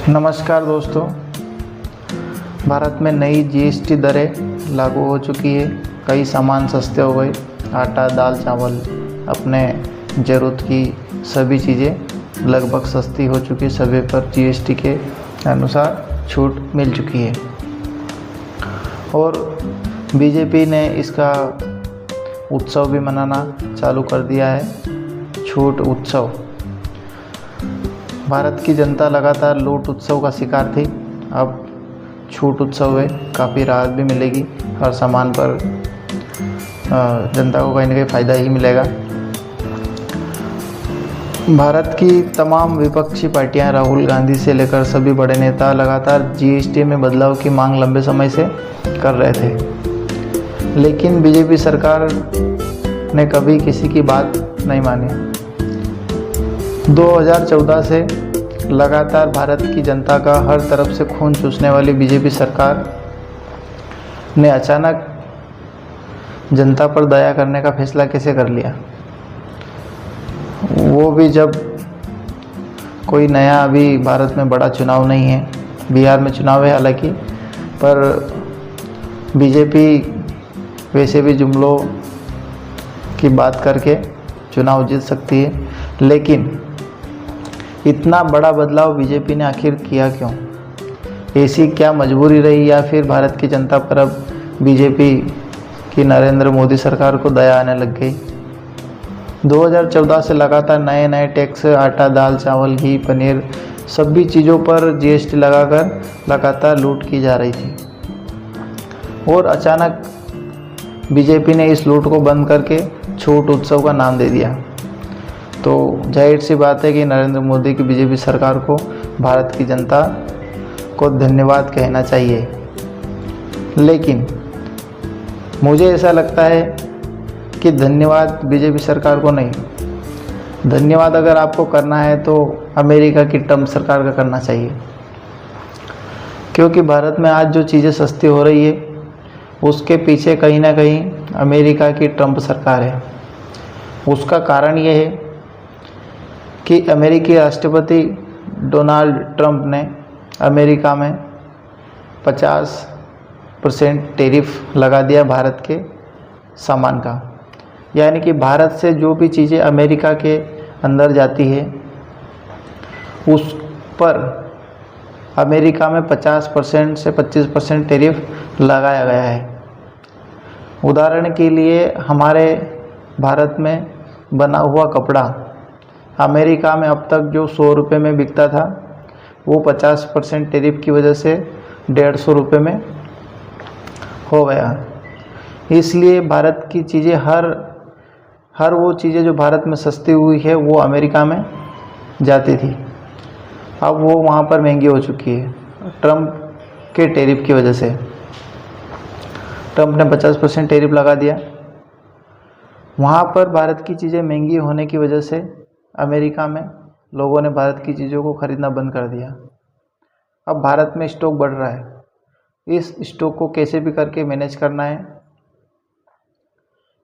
नमस्कार दोस्तों। भारत में नई जीएसटी दरें लागू हो चुकी है। कई सामान सस्ते हो गए। आटा, दाल, चावल, अपने ज़रूरत की सभी चीज़ें लगभग सस्ती हो चुकी है। सभी पर जीएसटी के अनुसार छूट मिल चुकी है और बीजेपी ने इसका उत्सव भी मनाना चालू कर दिया है, छूट उत्सव। भारत की जनता लगातार लूट उत्सव का शिकार थी। अब छूट उत्सव है, काफ़ी राहत भी मिलेगी। हर सामान पर जनता को कहीं ना कहीं फ़ायदा ही मिलेगा। भारत की तमाम विपक्षी पार्टियां, राहुल गांधी से लेकर सभी बड़े नेता लगातार जीएसटी में बदलाव की मांग लंबे समय से कर रहे थे, लेकिन बीजेपी सरकार ने कभी किसी की बात नहीं मानी। 2014 से लगातार भारत की जनता का हर तरफ से खून चूसने वाली बीजेपी सरकार ने अचानक जनता पर दया करने का फैसला कैसे कर लिया, वो भी जब कोई नया अभी भारत में बड़ा चुनाव नहीं है। बिहार में चुनाव है हालांकि, पर बीजेपी वैसे भी जुमलों की बात करके चुनाव जीत सकती है, लेकिन इतना बड़ा बदलाव बीजेपी ने आखिर किया क्यों? ऐसी क्या मजबूरी रही, या फिर भारत की जनता पर अब बीजेपी की नरेंद्र मोदी सरकार को दया आने लग गई? 2014 से लगातार नए नए टैक्स, आटा, दाल, चावल, घी, पनीर, सभी चीज़ों पर जीएसटी लगाकर लगातार लूट की जा रही थी और अचानक बीजेपी ने इस लूट को बंद करके छूट उत्सव का नाम दे दिया। तो जाहिर सी बात है कि नरेंद्र मोदी की बीजेपी सरकार को भारत की जनता को धन्यवाद कहना चाहिए। लेकिन मुझे ऐसा लगता है कि धन्यवाद बीजेपी सरकार को नहीं, धन्यवाद अगर आपको करना है तो अमेरिका की ट्रंप सरकार का करना चाहिए। क्योंकि भारत में आज जो चीज़ें सस्ती हो रही है उसके पीछे कहीं ना कहीं अमेरिका की ट्रंप सरकार है। उसका कारण ये है कि अमेरिकी राष्ट्रपति डोनाल्ड ट्रंप ने अमेरिका में 50% टैरिफ लगा दिया भारत के सामान का। यानी कि भारत से जो भी चीज़ें अमेरिका के अंदर जाती है उस पर अमेरिका में 50% से 25% टैरिफ लगाया गया है। उदाहरण के लिए हमारे भारत में बना हुआ कपड़ा अमेरिका में अब तक जो 100 रुपये में बिकता था वो 50% टैरिफ की वजह से 150 रुपये में हो गया। इसलिए भारत की चीज़ें हर वो चीज़ें जो भारत में सस्ती हुई है वो अमेरिका में जाती थी, अब वो वहाँ पर महंगी हो चुकी है ट्रंप के टैरिफ की वजह से। ट्रंप ने 50% टैरिफ लगा दिया। वहाँ पर भारत की चीज़ें महंगी होने की वजह से अमेरिका में लोगों ने भारत की चीज़ों को ख़रीदना बंद कर दिया। अब भारत में स्टॉक बढ़ रहा है। इस स्टॉक को कैसे भी करके मैनेज करना है,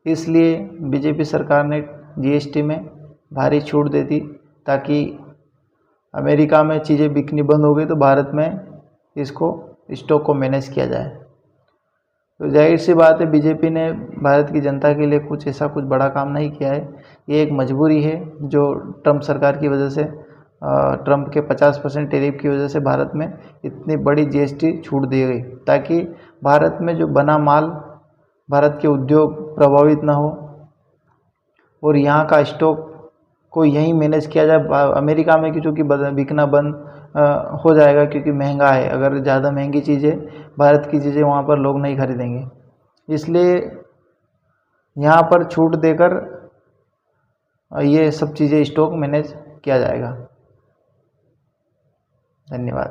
इसलिए बीजेपी सरकार ने जीएसटी में भारी छूट दे दी, ताकि अमेरिका में चीज़ें बिकनी बंद हो गई तो भारत में इसको स्टॉक को मैनेज किया जाए। तो जाहिर सी बात है बीजेपी ने भारत की जनता के लिए कुछ बड़ा काम नहीं किया है। ये एक मजबूरी है जो ट्रंप सरकार की वजह से, ट्रंप के 50% टैरिफ की वजह से भारत में इतनी बड़ी जीएसटी छूट दी गई, ताकि भारत में जो बना माल, भारत के उद्योग प्रभावित ना हो और यहाँ का स्टॉक को यहीं मैनेज किया जाए। अमेरिका में चूँकि बिकना बंद हो जाएगा क्योंकि महंगा है। अगर ज़्यादा महंगी चीज़ें, भारत की चीज़ें वहाँ पर लोग नहीं खरीदेंगे, इसलिए यहाँ पर छूट देकर ये सब चीज़ें स्टॉक मैनेज किया जाएगा। धन्यवाद।